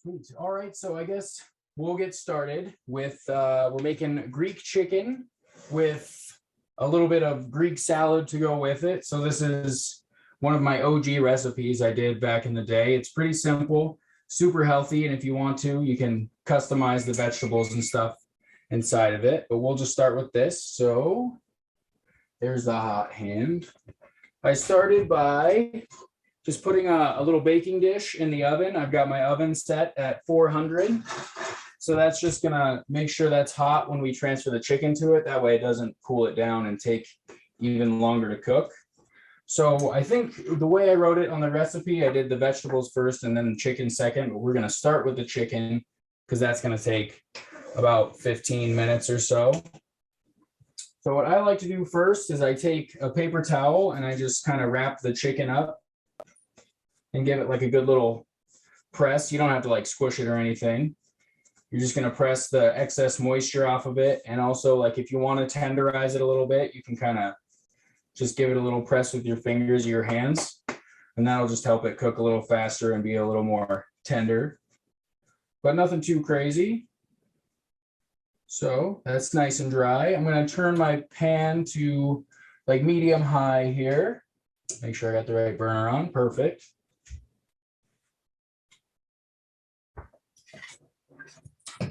Sweet. All right, so I guess we'll get started with we're making Greek chicken with a little bit of Greek salad to go with it. So this is one of my OG recipes I did back in the day. It's pretty simple, super healthy, and if you want to, you can customize the vegetables and stuff inside of it. But we'll just start with this. So there's the hot hand. I started by just putting a little baking dish in the oven. I've got my oven set at 400. So that's just gonna make sure that's hot when we transfer the chicken to it. That way it doesn't cool it down and take even longer to cook. So I think the way I wrote it on the recipe, I did the vegetables first and then the chicken second, but we're gonna start with the chicken because that's gonna take about 15 minutes or so. So what I like to do first is I take a paper towel and I just kind of wrap the chicken up and give it like a good little press. You don't have to like squish it or anything. You're just going to press the excess moisture off of it. And also, like, if you want to tenderize it a little bit, you can kind of just give it a little press with your fingers or your hands, and that'll just help it cook a little faster and be a little more tender, but nothing too crazy. So that's nice and dry. I'm going to turn my pan to like medium high here. Make sure I got the right burner on. Perfect.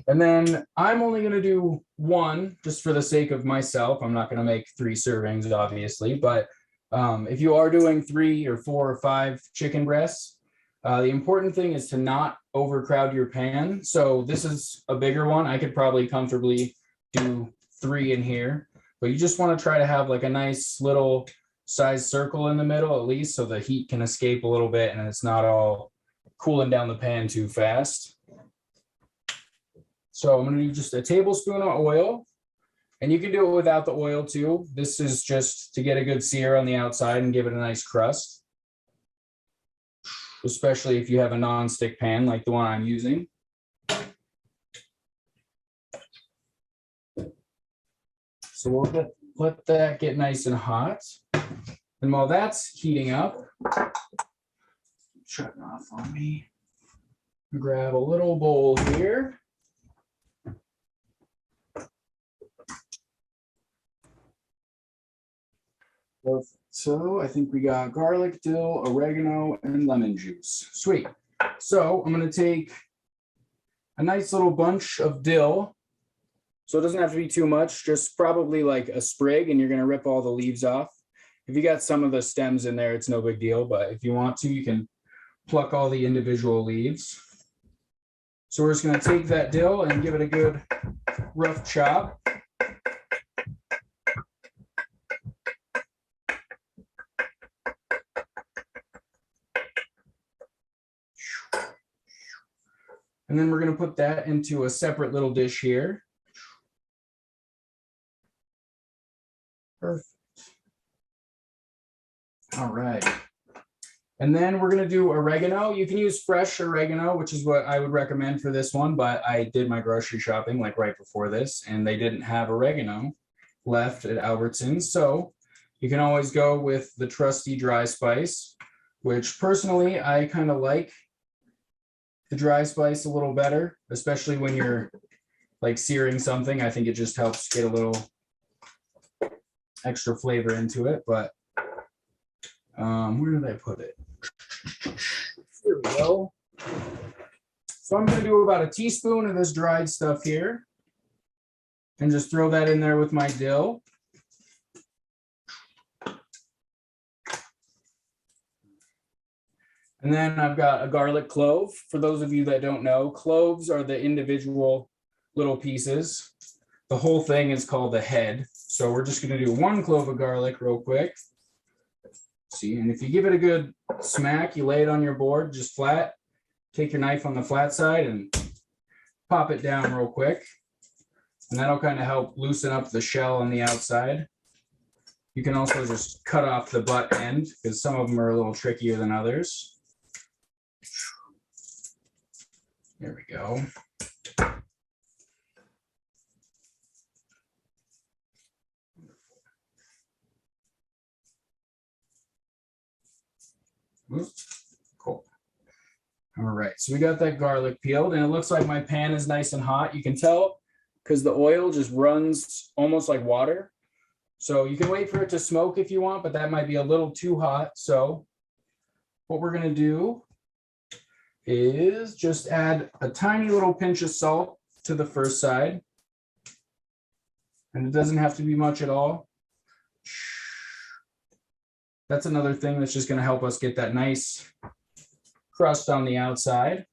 And then I'm only going to do one just for the sake of myself. I'm not going to make 3 servings, obviously, but if you are doing 3 or 4 or 5 chicken breasts, the important thing is to not overcrowd your pan. So this is a bigger one. I could probably comfortably do 3 in here, but you just want to try to have like a nice little size circle in the middle, at least, so the heat can escape a little bit and it's not all cooling down the pan too fast. So I'm going to do just a tablespoon of oil, and you can do it without the oil too. This is just to get a good sear on the outside and give it a nice crust, especially if you have a non-stick pan like the one I'm using. So we'll let that get nice and hot. And while that's heating up, shutting off on me, grab a little bowl here. So I think we got garlic, dill, oregano, and lemon juice. Sweet. So I'm going to take a nice little bunch of dill. So it doesn't have to be too much, just probably like a sprig, and you're going to rip all the leaves off. If you got some of the stems in there, it's no big deal, but if you want to, you can pluck all the individual leaves. So we're just going to take that dill and give it a good rough chop. And then we're going to put that into a separate little dish here. Perfect. All right. And then we're going to do oregano. You can use fresh oregano, which is what I would recommend for this one, but I did my grocery shopping like right before this, and they didn't have oregano left at Albertsons. So you can always go with the trusty dry spice, which personally I kind of like the dry spice a little better, especially when you're like searing something. I think it just helps get a little extra flavor into it. But where did I put it? Here we go. So I'm going to do about a teaspoon of this dried stuff here and just throw that in there with my dill. And then I've got a garlic clove. For those of you that don't know, cloves are the individual little pieces. The whole thing is called the head. So we're just going to do 1 clove of garlic real quick. See, and if you give it a good smack, you lay it on your board just flat, take your knife on the flat side and pop it down real quick. And that'll kind of help loosen up the shell on the outside. You can also just cut off the butt end because some of them are a little trickier than others. There we go. Cool. All All right, so we got that garlic peeled and it looks like my pan is nice and hot. You can tell because the oil just runs almost like water. So you can wait for it to smoke if you want, but that might be a little too hot. So what we're gonna do is just add a tiny little pinch of salt to the first side. And it doesn't have to be much at all. That's another thing that's just gonna help us get that nice crust on the outside.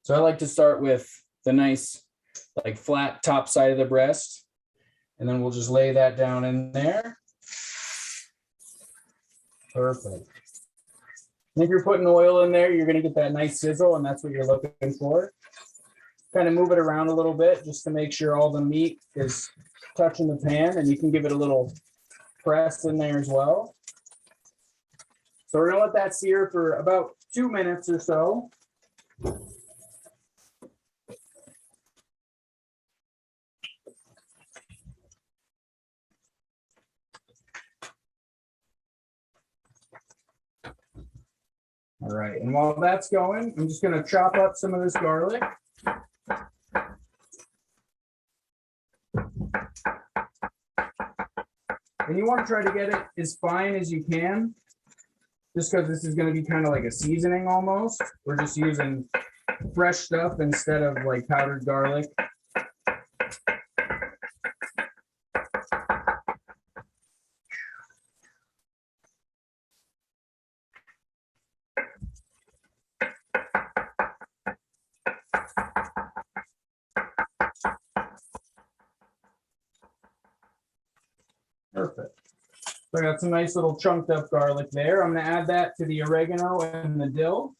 So I like to start with the nice like flat top side of the breast, and then we'll just lay that down in there. Perfect. And if you're putting oil in there, you're going to get that nice sizzle, and that's what you're looking for. Kind of move it around a little bit just to make sure all the meat is touching the pan, and you can give it a little press in there as well. So we're going to let that sear for about 2 minutes or so. All right, and while that's going, I'm just going to chop up some of this garlic. And you want to try to get it as fine as you can, just because this is going to be kind of like a seasoning almost. We're just using fresh stuff instead of like powdered garlic. Perfect. So I got some nice little chunked up garlic there. I'm going to add that to the oregano and the dill.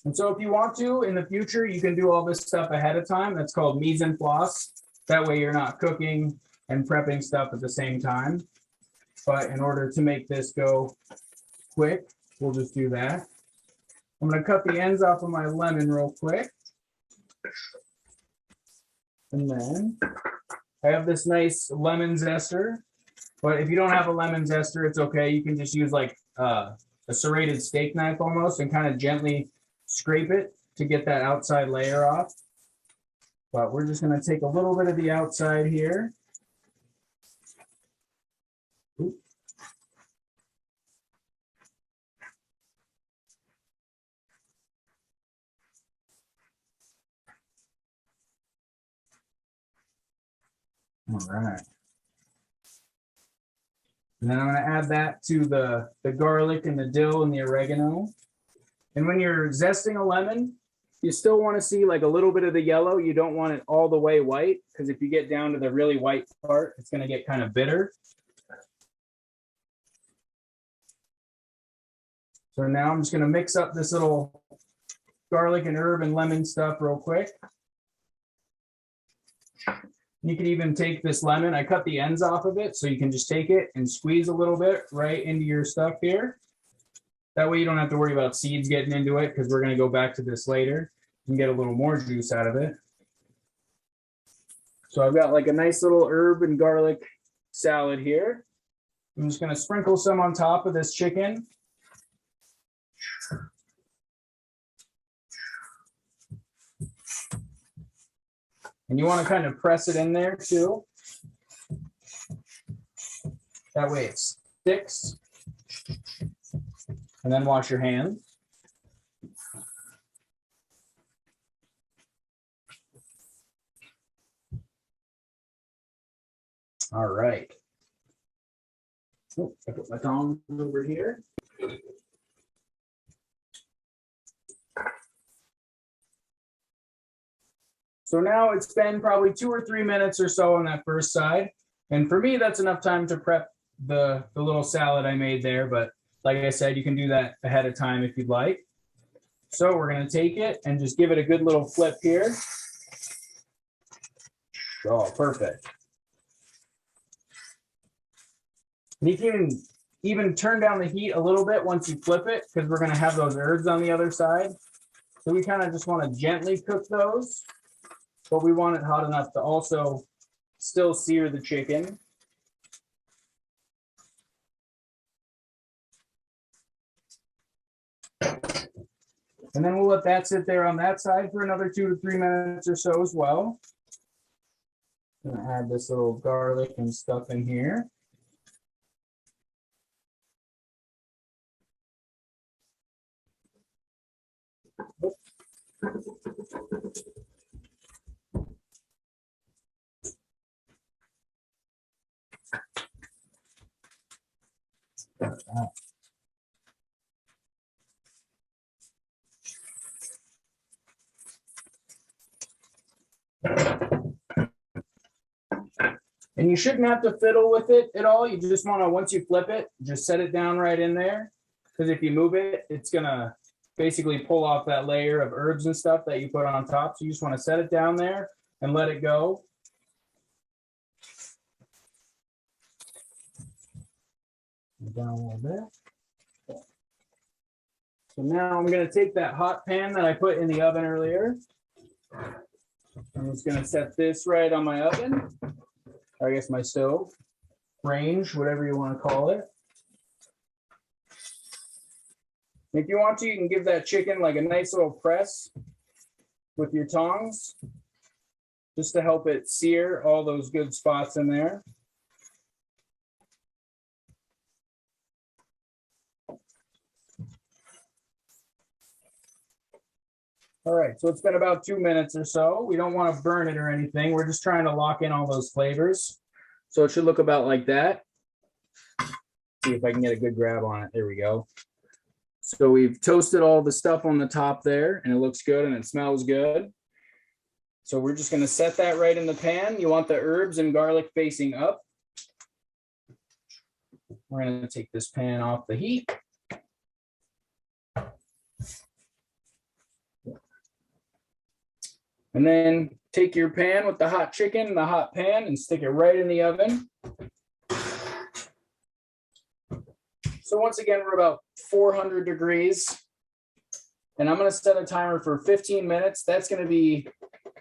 And so if you want to, in the future, you can do all this stuff ahead of time. That's called mise en place. That way you're not cooking and prepping stuff at the same time. But in order to make this go quick, we'll just do that. I'm going to cut the ends off of my lemon real quick. And then I have this nice lemon zester, but if you don't have a lemon zester, it's okay. You can just use like a serrated steak knife almost and kind of gently scrape it to get that outside layer off. But we're just going to take a little bit of the outside here. Oops. All right. And then I'm going to add that to the garlic and the dill and the oregano. And when you're zesting a lemon, you still want to see like a little bit of the yellow. You don't want it all the way white, because if you get down to the really white part, it's going to get kind of bitter. So now I'm just going to mix up this little garlic and herb and lemon stuff real quick. You can even take this lemon. I cut the ends off of it, so you can just take it and squeeze a little bit right into your stuff here. That way you don't have to worry about seeds getting into it, because we're going to go back to this later and get a little more juice out of it. So I've got like a nice little herb and garlic salad here. I'm just going to sprinkle some on top of this chicken. And you want to kind of press it in there too. That way it sticks. And then wash your hands. All right. Oh, I put my tongs over here. So now it's been probably 2 or 3 minutes or so on that first side. And for me, that's enough time to prep the little salad I made there. But like I said, you can do that ahead of time if you'd like. So we're going to take it and just give it a good little flip here. Oh, perfect. And you can even turn down the heat a little bit once you flip it, because we're going to have those herbs on the other side. So we kind of just want to gently cook those, but we want it hot enough to also still sear the chicken. And then we'll let that sit there on that side for another 2 to 3 minutes or so as well. Gonna add this little garlic and stuff in here. And you shouldn't have to fiddle with it at all. You just want to, once you flip it, just set it down right in there. Because if you move it, it's going to basically pull off that layer of herbs and stuff that you put on top. So you just want to set it down there and let it go. Down a little bit. So now I'm going to take that hot pan that I put in the oven earlier. I'm just going to set this right on my oven, or I guess my stove, range, whatever you want to call it. If you want to, you can give that chicken like a nice little press with your tongs, just to help it sear all those good spots in there. All right, so it's been about 2 minutes or so. We don't want to burn it or anything. We're just trying to lock in all those flavors. So it should look about like that. See if I can get a good grab on it. There we go. So we've toasted all the stuff on the top there, and it looks good and it smells good. So we're just going to set that right in the pan. You want the herbs and garlic facing up. We're going to take this pan off the heat. And then take your pan with the hot chicken in the hot pan and stick it right in the oven. So once again, we're about 400 degrees. And I'm going to set a timer for 15 minutes. That's going to be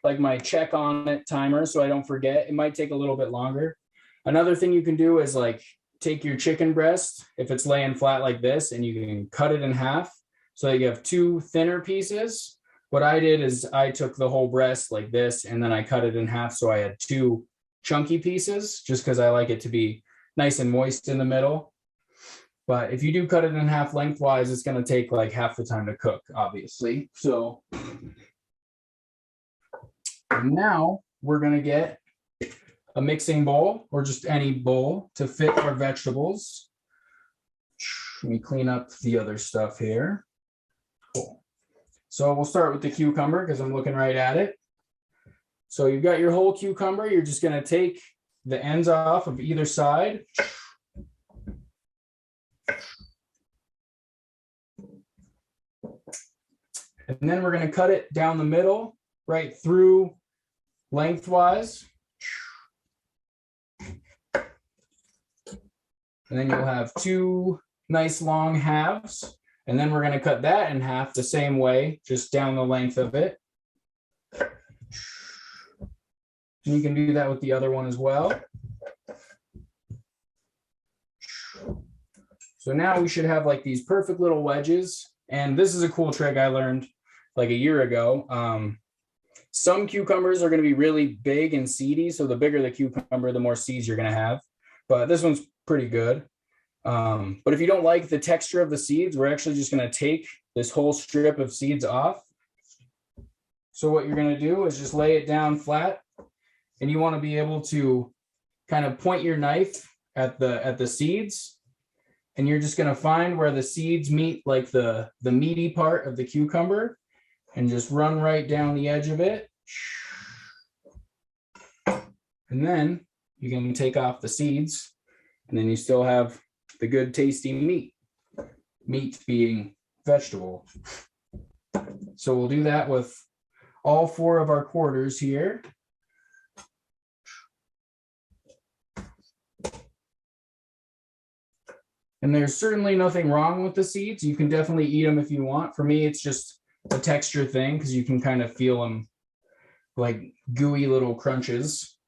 like my check on it timer, so I don't forget. It might take a little bit longer. Another thing you can do is like take your chicken breast, if it's laying flat like this, and you can cut it in half so that you have two thinner pieces. What I did is I took the whole breast like this, and then I cut it in half so I had two chunky pieces, just because I like it to be nice and moist in the middle. But if you do cut it in half lengthwise, it's going to take like half the time to cook, obviously. So now we're going to get a mixing bowl, or just any bowl, to fit our vegetables. Let me clean up the other stuff here. Cool. So we'll start with the cucumber because I'm looking right at it. So you've got your whole cucumber. You're just going to take the ends off of either side. And then we're going to cut it down the middle, right through lengthwise. And then you'll have two nice long halves. And then we're going to cut that in half the same way, just down the length of it. And you can do that with the other one as well. So now we should have like these perfect little wedges. And this is a cool trick I learned like a year ago. Some cucumbers are going to be really big and seedy. So the bigger the cucumber, the more seeds you're going to have. But this one's pretty good. But if you don't like the texture of the seeds, we're actually just going to take this whole strip of seeds off. So what you're going to do is just lay it down flat, and you want to be able to kind of point your knife at the seeds, and you're just going to find where the seeds meet like the meaty part of the cucumber, and just run right down the edge of it. And then you can take off the seeds, and then you still have the good tasty meat being vegetable. So we'll do that with all four of our quarters here. And there's certainly nothing wrong with the seeds. You can definitely eat them if you want. For me, it's just a texture thing because you can kind of feel them like gooey little crunches.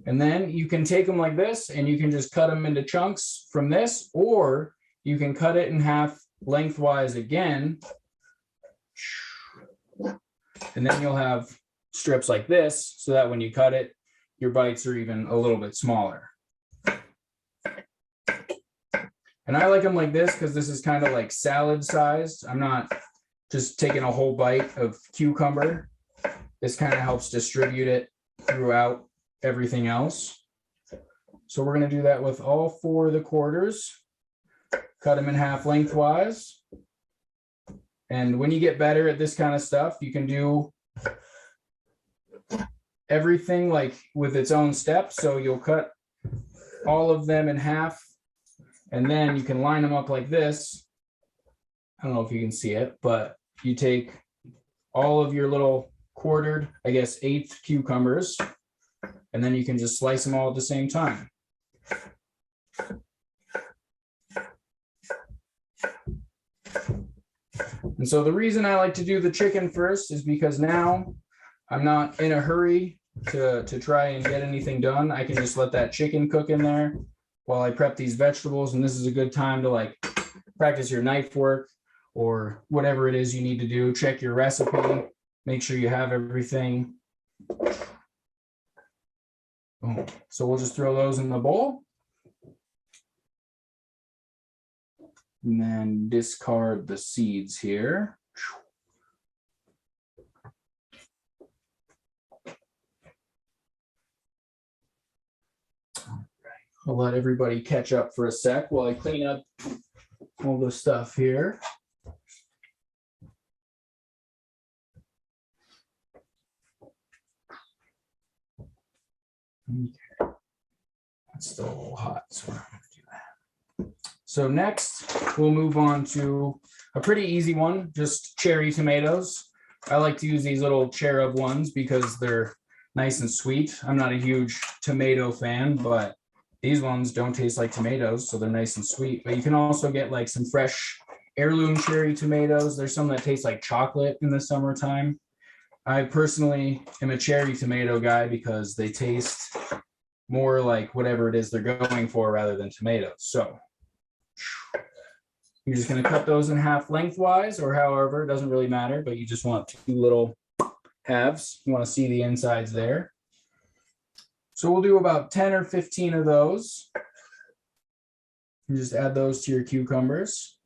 And then you can take them like this and you can just cut them into chunks from this, or you can cut it in half lengthwise again And then you'll have strips like this so that when you cut it, your bites are even a little bit smaller. And I like them like this because this is kind of like salad sized. I'm not just taking a whole bite of cucumber. This kind of helps distribute it throughout everything else. So we're going to do that with all 4 of the quarters. Cut them in half lengthwise. And when you get better at this kind of stuff, you can do everything like with its own steps. So you'll cut all of them in half, and then you can line them up like this. I don't know if you can see it, but you take all of your little quartered, I guess, 1/8 cucumbers, and then you can just slice them all at the same time. And so the reason I like to do the chicken first is because now I'm not in a hurry to try and get anything done. I can just let that chicken cook in there while I prep these vegetables. And this is a good time to like practice your knife work or whatever it is you need to do. Check your recipe, make sure you have everything. So we'll just throw those in the bowl. And then discard the seeds here. I'll let everybody catch up for a sec while I clean up all the stuff here. Okay. It's still a little hot, so I'm going to do that. So next, we'll move on to a pretty easy one, just cherry tomatoes. I like to use these little cherub ones because they're nice and sweet. I'm not a huge tomato fan, but these ones don't taste like tomatoes, so they're nice and sweet. But you can also get like some fresh heirloom cherry tomatoes. There's some that taste like chocolate in the summertime. I personally am a cherry tomato guy because they taste more like whatever it is they're going for rather than tomatoes. So you're just going to cut those in half lengthwise or however, it doesn't really matter, but you just want 2 little halves. You want to see the insides there. So we'll do about 10 or 15 of those. You just add those to your cucumbers.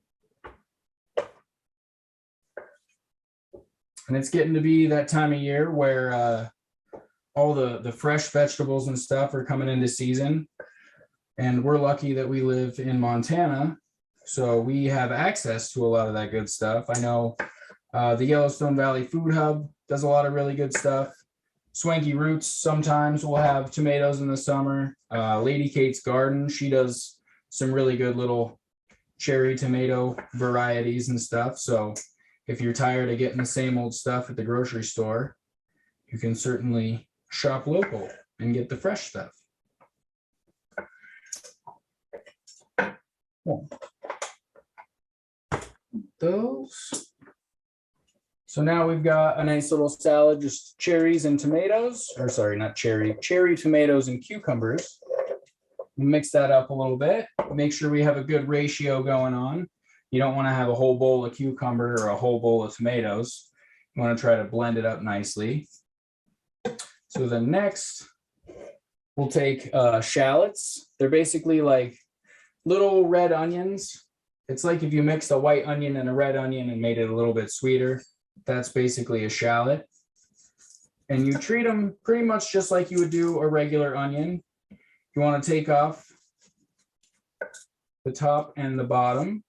And it's getting to be that time of year where all the fresh vegetables and stuff are coming into season. And we're lucky that we live in Montana, so we have access to a lot of that good stuff. I know the Yellowstone Valley Food Hub does a lot of really good stuff. Swanky Roots sometimes will have tomatoes in the summer. Lady Kate's Garden, she does some really good little cherry tomato varieties and stuff. So if you're tired of getting the same old stuff at the grocery store, you can certainly shop local and get the fresh stuff. Those. So now we've got a nice little salad, just cherries and tomatoes, or sorry, not cherry tomatoes and cucumbers. We'll mix that up a little bit. Make sure we have a good ratio going on. You don't want to have a whole bowl of cucumber or a whole bowl of tomatoes. You want to try to blend it up nicely. So then next, we'll take shallots. They're basically like little red onions. It's like if you mixed a white onion and a red onion and made it a little bit sweeter. That's basically a shallot. And you treat them pretty much just like you would do a regular onion. You want to take off the top and the bottom.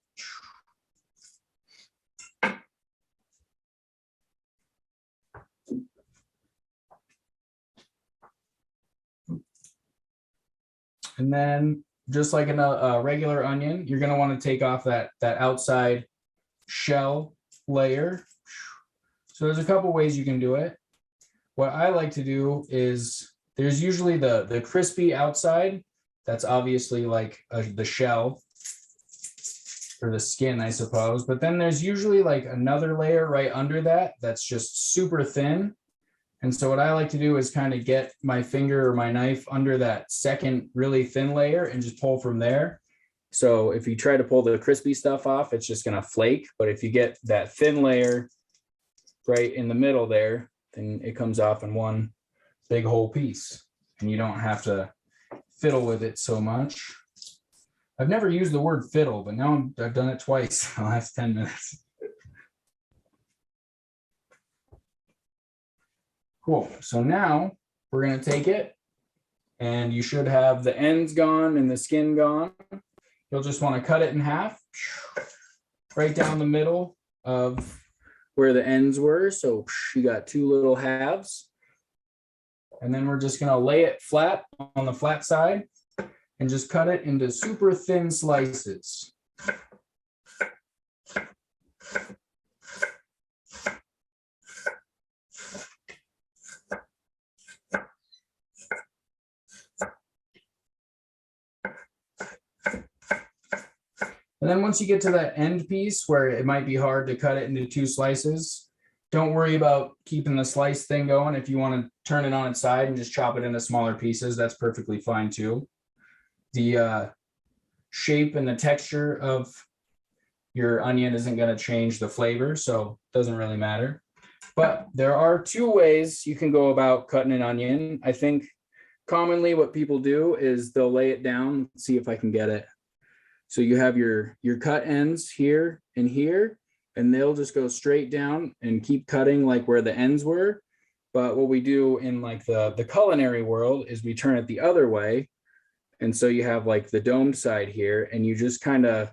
And then just like in a regular onion, you're going to want to take off that outside shell layer. So there's a couple ways you can do it. What I like to do is there's usually the crispy outside. That's obviously like the shell or the skin, I suppose. But then there's usually like another layer right under that that's just super thin. And so what I like to do is kind of get my finger or my knife under that second really thin layer and just pull from there. So if you try to pull the crispy stuff off, it's just going to flake. But if you get that thin layer right in the middle there, then it comes off in one big whole piece and you don't have to fiddle with it so much. I've never used the word fiddle, but now I've done it twice in the last 10 minutes. Cool. So now we're going to take it and you should have the ends gone and the skin gone. You'll just want to cut it in half right down the middle of where the ends were. So you got two little halves. And then we're just going to lay it flat on the flat side and just cut it into super thin slices. And then once you get to that end piece where it might be hard to cut it into two slices, don't worry about keeping the slice thing going. If you want to turn it on its side and just chop it into smaller pieces, that's perfectly fine too. The shape and the texture of your onion isn't going to change the flavor, so it doesn't really matter. But there are two ways you can go about cutting an onion. I think commonly what people do is they'll lay it down. Let's see if I can get it. So you have your cut ends here and here, and they'll just go straight down and keep cutting like where the ends were. But what we do in like the culinary world is we turn it the other way. And so you have like the domed side here, and you just kind of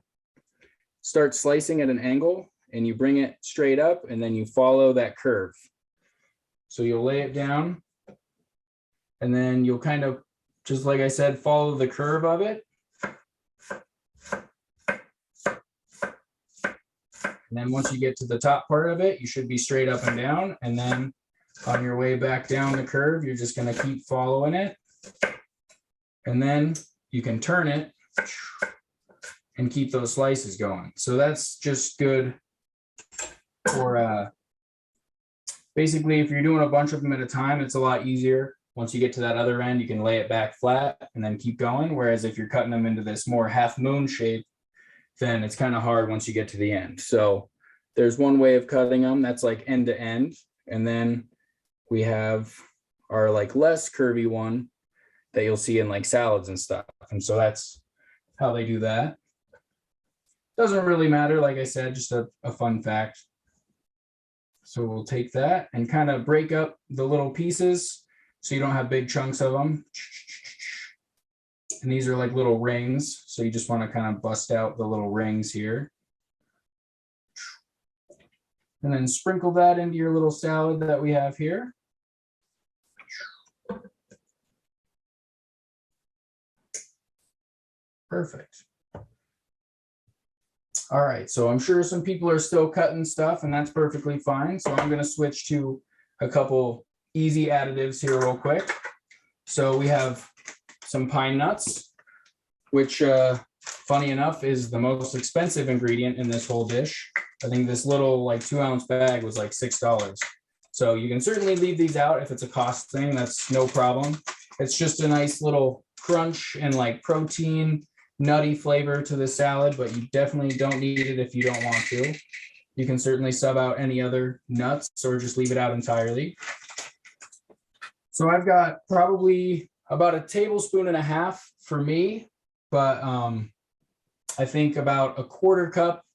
start slicing at an angle and you bring it straight up and then you follow that curve. So you'll lay it down and then you'll kind of, just like I said, follow the curve of it. And then once you get to the top part of it, you should be straight up and down. And then on your way back down the curve, you're just going to keep following it. And then you can turn it and keep those slices going. So that's just good for basically if you're doing a bunch of them at a time, it's a lot easier. Once you get to that other end, you can lay it back flat and then keep going. Whereas if you're cutting them into this more half moon shape, then it's kind of hard once you get to the end. So there's one way of cutting them that's like end to end. And then we have our like less curvy one that you'll see in like salads and stuff. And so that's how they do that. Doesn't really matter. Like I said, just a fun fact. So we'll take that and kind of break up the little pieces so you don't have big chunks of them. And these are like little rings. So you just want to kind of bust out the little rings here. And then sprinkle that into your little salad that we have here. Perfect. All right, so I'm sure some people are still cutting stuff and that's perfectly fine. So I'm going to switch to a couple easy additives here real quick. So we have some pine nuts, which funny enough is the most expensive ingredient in this whole dish. I think this little like 2-ounce bag was like $6. So you can certainly leave these out if it's a cost thing, that's no problem. It's just a nice little crunch and like protein, nutty flavor to the salad, but you definitely don't need it if you don't want to. You can certainly sub out any other nuts or just leave it out entirely. So I've got probably about 1.5 tablespoons for me, but I think about 1/4 cup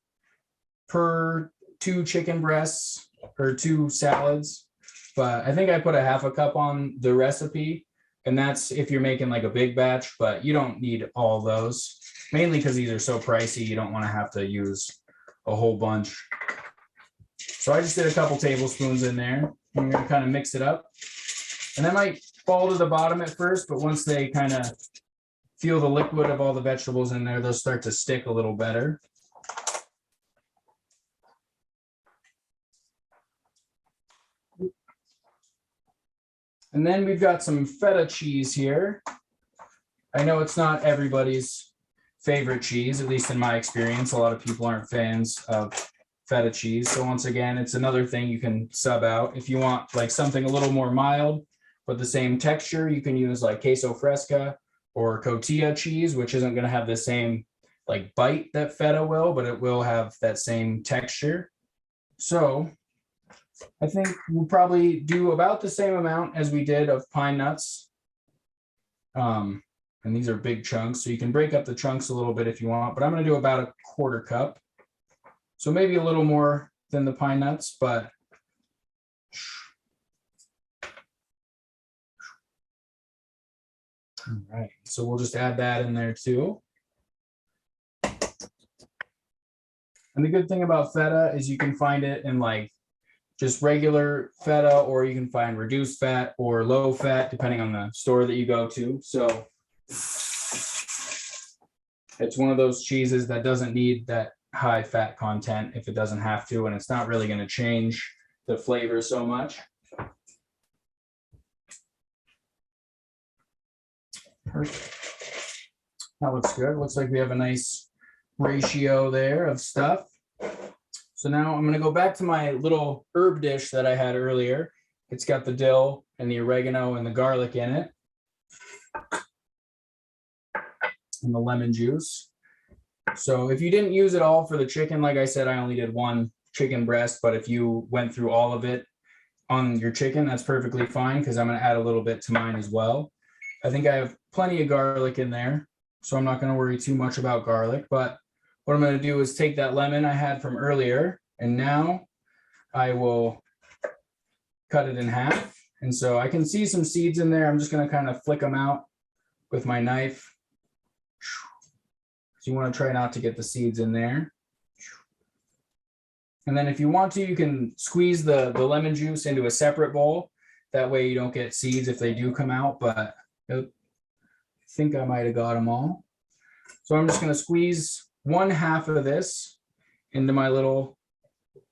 per 2 chicken breasts or 2 salads. But I think I put 1/2 cup on the recipe, and that's if you're making like a big batch, but you don't need all those, mainly because these are so pricey. You don't want to have to use a whole bunch. So I just did a couple tablespoons in there. I'm going to kind of mix it up. And that might fall to the bottom at first, but once they kind of feel the liquid of all the vegetables in there, they'll start to stick a little better. And then we've got some feta cheese here. I know it's not everybody's favorite cheese, at least in my experience. A lot of people aren't fans of feta cheese. So once again, it's another thing you can sub out. If you want like something a little more mild, but the same texture, you can use like queso fresca or cotija cheese, which isn't going to have the same like bite that feta will, but it will have that same texture. So I think we'll probably do about the same amount as we did of pine nuts. And these are big chunks, so you can break up the chunks a little bit if you want, but I'm going to do about a 1/4 cup. So maybe a little more than the pine nuts, but all right, so we'll just add that in there too. And the good thing about feta is you can find it in like just regular feta, or you can find reduced fat or low fat, depending on the store that you go to. So it's one of those cheeses that doesn't need that high fat content if it doesn't have to, and it's not really going to change the flavor so much. Perfect. That looks good. Looks like we have a nice ratio there of stuff. So now I'm going to go back to my little herb dish that I had earlier. It's got the dill and the oregano and the garlic in it, and the lemon juice. So if you didn't use it all for the chicken, like I said, I only did 1 chicken breast, but if you went through all of it on your chicken, that's perfectly fine, because I'm going to add a little bit to mine as well. I think I have plenty of garlic in there, so I'm not going to worry too much about garlic. But what I'm going to do is take that lemon I had from earlier, and now I will cut it in half. And so I can see some seeds in there. I'm just going to kind of flick them out with my knife. So you want to try not to get the seeds in there. And then if you want to, you can squeeze the lemon juice into a separate bowl. That way you don't get seeds if they do come out, but I think I might have got them all. So I'm just going to squeeze 1/2 of this into my little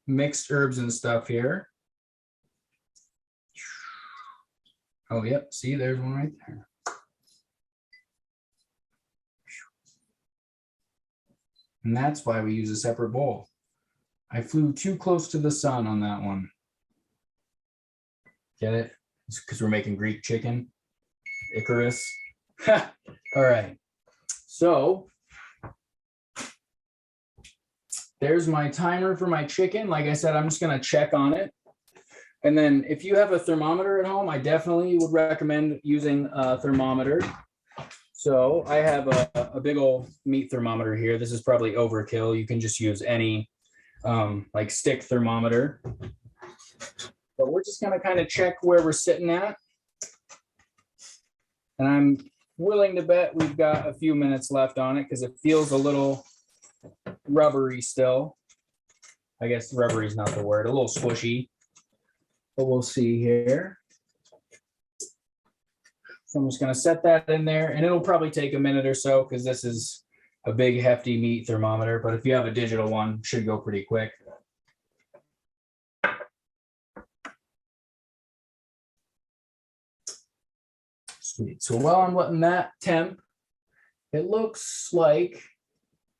mixed herbs and stuff here. Oh, yep. See, there's one right there. And that's why we use a separate bowl. I flew too close to the sun on that one. Get it? It's because we're making Greek chicken. Icarus. All right. So there's my timer for my chicken. Like I said, I'm just going to check on it. And then if you have a thermometer at home, I definitely would recommend using a thermometer. So I have a big old meat thermometer here. This is probably overkill. You can just use any like stick thermometer. But we're just going to kind of check where we're sitting at. And I'm willing to bet we've got a few minutes left on it because it feels a little rubbery still. I guess rubbery is not the word, a little squishy. But we'll see here. So I'm just going to set that in there, and it'll probably take a minute or so because this is a big hefty meat thermometer, but if you have a digital one, it should go pretty quick. Sweet. So while I'm letting that temp, it looks like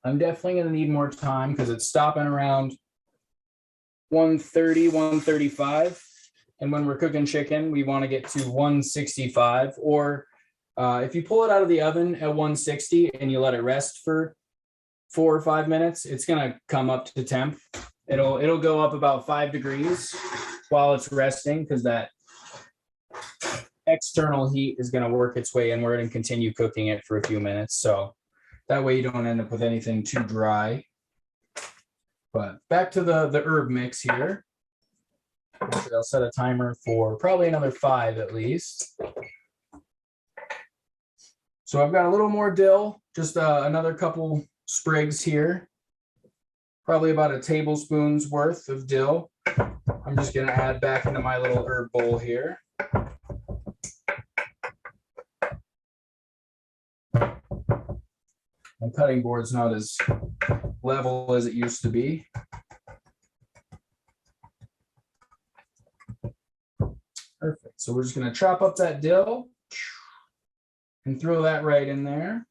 I'm definitely going to need more time because it's stopping around 130, 135. And when we're cooking chicken, we want to get to 165. Or if you pull it out of the oven at 160 and you let it rest for 4 or 5 minutes, it's going to come up to temp. It'll go up about 5 degrees while it's resting because that external heat is going to work its way inward and continue cooking it for a few minutes. So that way you don't end up with anything too dry. But back to the herb mix here. I'll set a timer for probably another 5 at least. So I've got a little more dill, just another couple sprigs here. Probably about a tablespoon's worth of dill. I'm just going to add back into my little herb bowl here. My cutting board's not as level as it used to be. Perfect. So we're just going to chop up that dill and throw that right in there.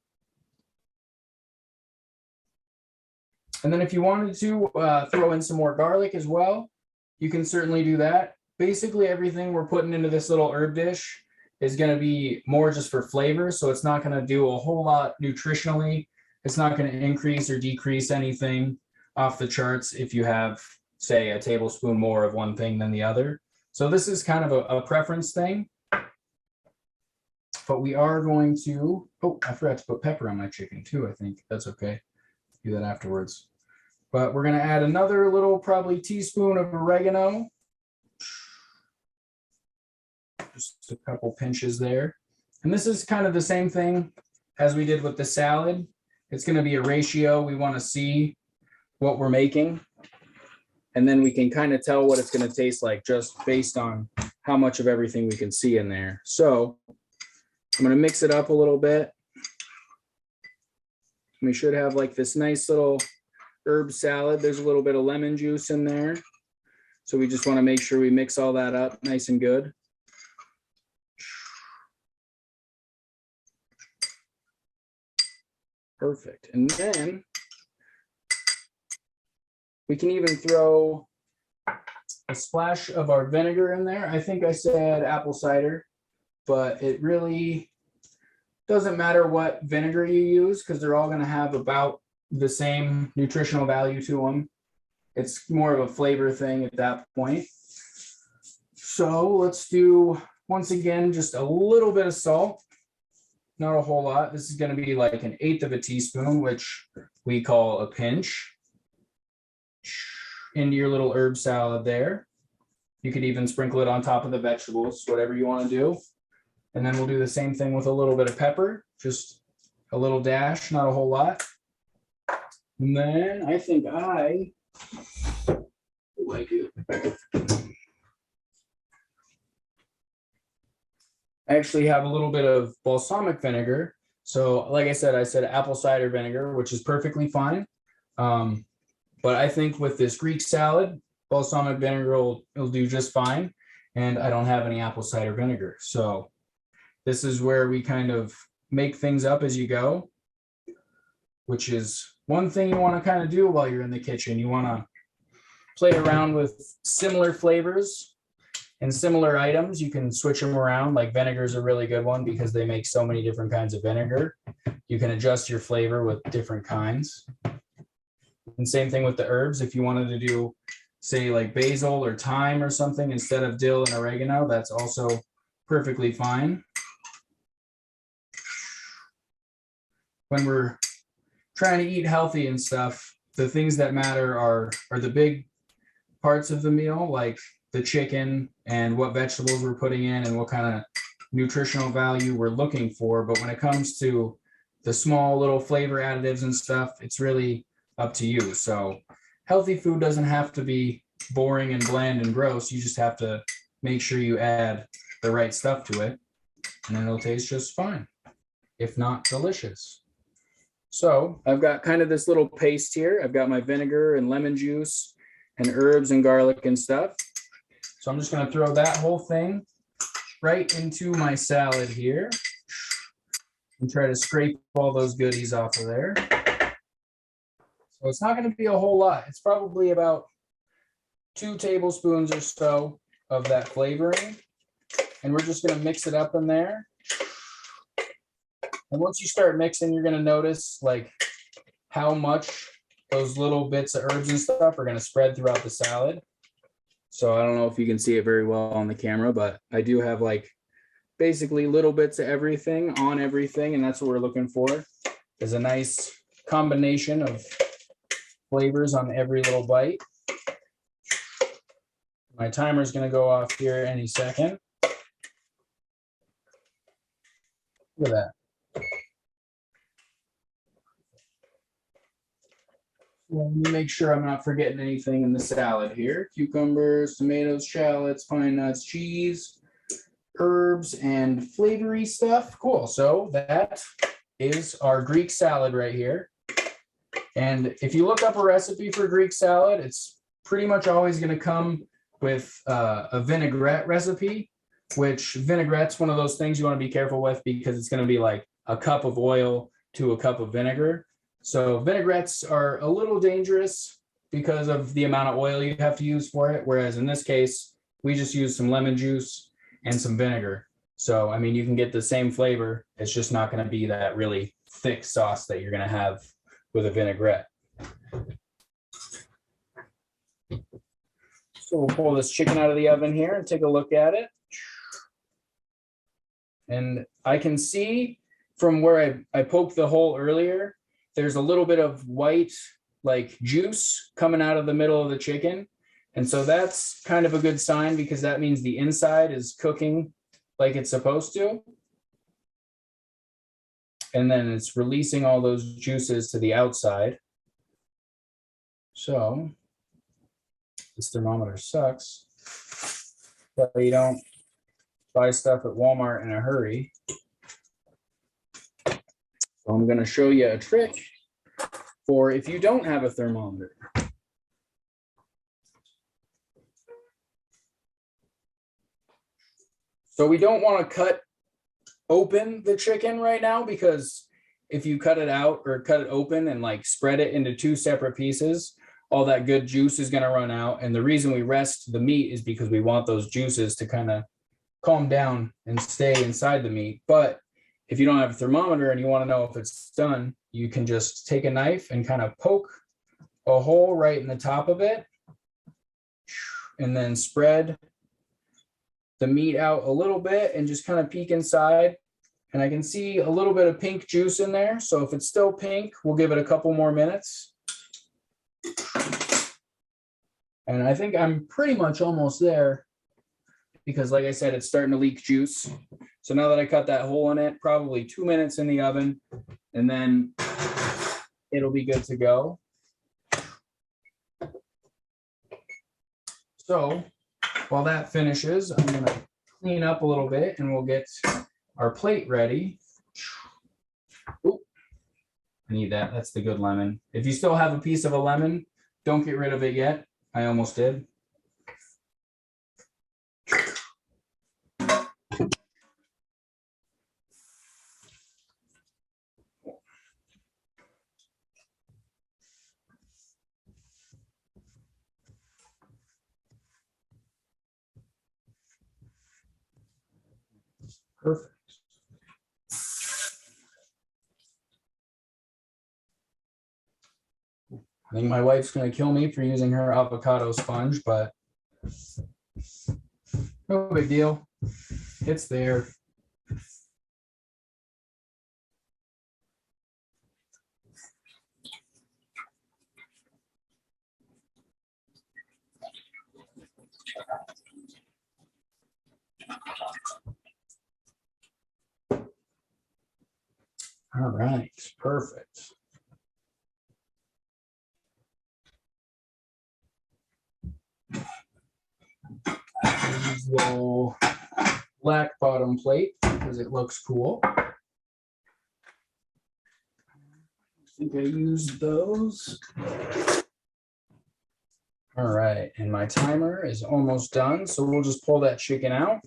And then if you wanted to throw in some more garlic as well, you can certainly do that. Basically, everything we're putting into this little herb dish is going to be more just for flavor. So it's not going to do a whole lot nutritionally. It's not going to increase or decrease anything off the charts if you have say a tablespoon more of one thing than the other. So this is kind of a preference thing. But we are going to, oh, I forgot to put pepper on my chicken too, I think. That's okay. Do that afterwards. But we're going to add another little, probably teaspoon of oregano. Just a couple pinches there. And this is kind of the same thing as we did with the salad. It's going to be a ratio. We want to see what we're making. And then we can kind of tell what it's going to taste like just based on how much of everything we can see in there. So I'm going to mix it up a little bit. We should have like this nice little herb salad. There's a little bit of lemon juice in there. So we just want to make sure we mix all that up nice and good. Perfect. And then we can even throw a splash of our vinegar in there. I think I said apple cider, but it really doesn't matter what vinegar you use because they're all going to have about the same nutritional value to them. It's more of a flavor thing at that point. So let's do, once again, just a little bit of salt. Not a whole lot. This is going to be like 1/8 of a teaspoon, which we call a pinch. Into your little herb salad there. You could even sprinkle it on top of the vegetables, whatever you want to do. And then we'll do the same thing with a little bit of pepper, just a little dash, not a whole lot. And then I think I actually have a little bit of balsamic vinegar. So like I said apple cider vinegar, which is perfectly fine. But I think with this Greek salad, balsamic vinegar will do just fine. And I don't have any apple cider vinegar. So this is where we kind of make things up as you go, which is one thing you want to kind of do while you're in the kitchen. You want to play around with similar flavors and similar items. You can switch them around. Like vinegar is a really good one because they make so many different kinds of vinegar. You can adjust your flavor with different kinds. And same thing with the herbs. If you wanted to do, say, like basil or thyme or something instead of dill and oregano, that's also perfectly fine. When we're trying to eat healthy and stuff, the things that matter are the big parts of the meal, like the chicken and what vegetables we're putting in and what kind of nutritional value we're looking for. But when it comes to the small little flavor additives and stuff, it's really up to you. So healthy food doesn't have to be boring and bland and gross. You just have to make sure you add the right stuff to it and it'll taste just fine, if not delicious. So I've got kind of this little paste here. I've got my vinegar and lemon juice and herbs and garlic and stuff. So I'm just going to throw that whole thing right into my salad here and try to scrape all those goodies off of there. So it's not going to be a whole lot. It's probably about 2 tablespoons or so of that flavoring. And we're just going to mix it up in there. And once you start mixing, you're going to notice like how much those little bits of herbs and stuff are going to spread throughout the salad. So I don't know if you can see it very well on the camera, but I do have like basically little bits of everything on everything. And that's what we're looking for, is a nice combination of flavors on every little bite. My timer is going to go off here any second. Look at that. Well, let me make sure I'm not forgetting anything in the salad here. Cucumbers, tomatoes, shallots, pine nuts, cheese, herbs, and flavory stuff. Cool. So that is our Greek salad right here. And if you look up a recipe for Greek salad, it's pretty much always going to come with a vinaigrette recipe, which vinaigrette's one of those things you want to be careful with because it's going to be like a cup of oil to a cup of vinegar. So vinaigrettes are a little dangerous because of the amount of oil you have to use for it. Whereas in this case, we just use some lemon juice and some vinegar. So, I mean, you can get the same flavor. It's just not going to be that really thick sauce that you're going to have with a vinaigrette. So we'll pull this chicken out of the oven here and take a look at it. And I can see from where I poked the hole earlier, there's a little bit of white like juice coming out of the middle of the chicken. And so that's kind of a good sign because that means the inside is cooking like it's supposed to. And then it's releasing all those juices to the outside. So this thermometer sucks, but you don't buy stuff at Walmart in a hurry. So I'm going to show you a trick for if you don't have a thermometer. So we don't want to cut open the chicken right now because if you cut it out or cut it open and like spread it into two separate pieces, all that good juice is going to run out. And the reason we rest the meat is because we want those juices to kind of calm down and stay inside the meat. But if you don't have a thermometer and you want to know if it's done, you can just take a knife and kind of poke a hole right in the top of it and then spread the meat out a little bit and just kind of peek inside. And I can see a little bit of pink juice in there. So if it's still pink, we'll give it a couple more minutes. And I think I'm pretty much almost there because like I said, it's starting to leak juice. So now that I cut that hole in it, probably 2 minutes in the oven, and then it'll be good to go. So while that finishes, I'm going to clean up a little bit and we'll get our plate ready. Ooh, I need that. That's the good lemon. If you still have a piece of a lemon, don't get rid of it yet. I almost did. Perfect. I think my wife's going to kill me for using her avocado sponge, but no big deal. It's there. All right, perfect. Use the little black bottom plate because it looks cool. I think I used those. All right, and my timer is almost done, so we'll just pull that chicken out.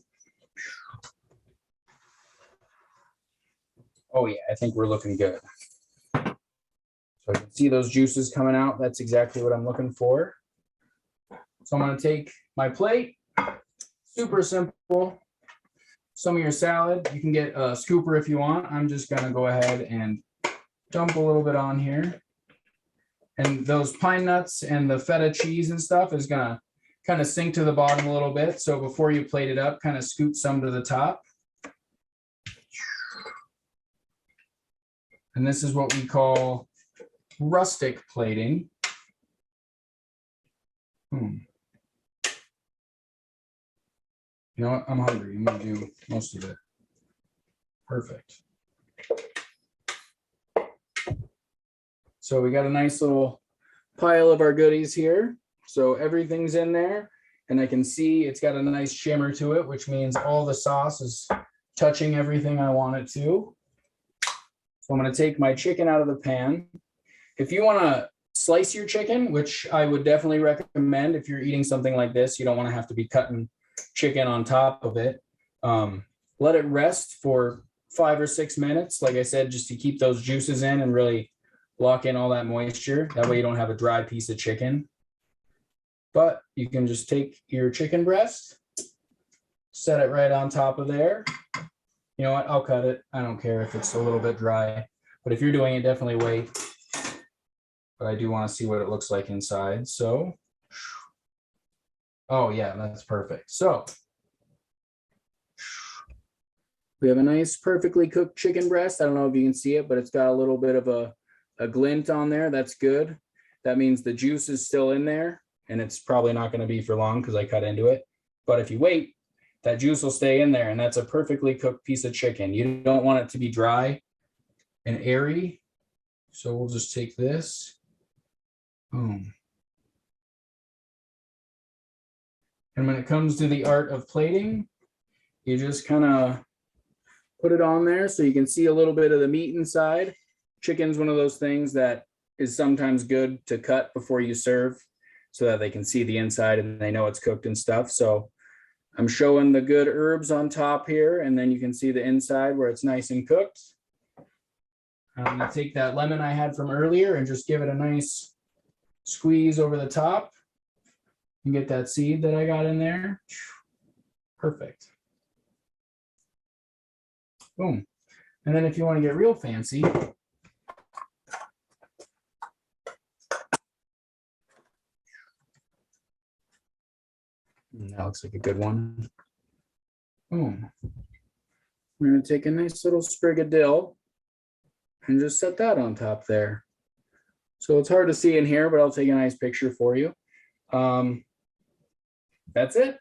Oh yeah, I think we're looking good. So I can see those juices coming out. That's exactly what I'm looking for. So I'm going to take my plate. Super simple. Some of your salad, you can get a scooper if you want. I'm just going to go ahead and dump a little bit on here. And those pine nuts and the feta cheese and stuff is going to kind of sink to the bottom a little bit. So before you plate it up, kind of scoot some to the top. And this is what we call rustic plating. You know what? I'm hungry. I'm going to do most of it. Perfect. So we got a nice little pile of our goodies here. So everything's in there. And I can see it's got a nice shimmer to it, which means all the sauce is touching everything I want it to. So I'm going to take my chicken out of the pan. If you want to slice your chicken, which I would definitely recommend if you're eating something like this, you don't want to have to be cutting chicken on top of it. Let it rest for 5 or 6 minutes. Like I said, just to keep those juices in and really lock in all that moisture. That way you don't have a dry piece of chicken. But you can just take your chicken breast, set it right on top of there. You know what? I'll cut it. I don't care if it's a little bit dry. But if you're doing it, definitely wait. But I do want to see what it looks like inside. So Oh yeah, that's perfect. So we have a nice perfectly cooked chicken breast. I don't know if you can see it, but it's got a little bit of a glint on there. That's good. That means the juice is still in there, and it's probably not going to be for long because I cut into it. But if you wait, that juice will stay in there, and that's a perfectly cooked piece of chicken. You don't want it to be dry and airy. So we'll just take this. Boom. And when it comes to the art of plating, you just kind of put it on there so you can see a little bit of the meat inside. Chicken's one of those things that is sometimes good to cut before you serve so that they can see the inside and they know it's cooked and stuff. So I'm showing the good herbs on top here, and then you can see the inside where it's nice and cooked. I'm going to take that lemon I had from earlier and just give it a nice squeeze over the top and get that seed that I got in there. Perfect. Boom. And then if you want to get real fancy, that looks like a good one. Boom. We're going to take a nice little sprig of dill and just set that on top there. So it's hard to see in here, but I'll take a nice picture for you. That's it.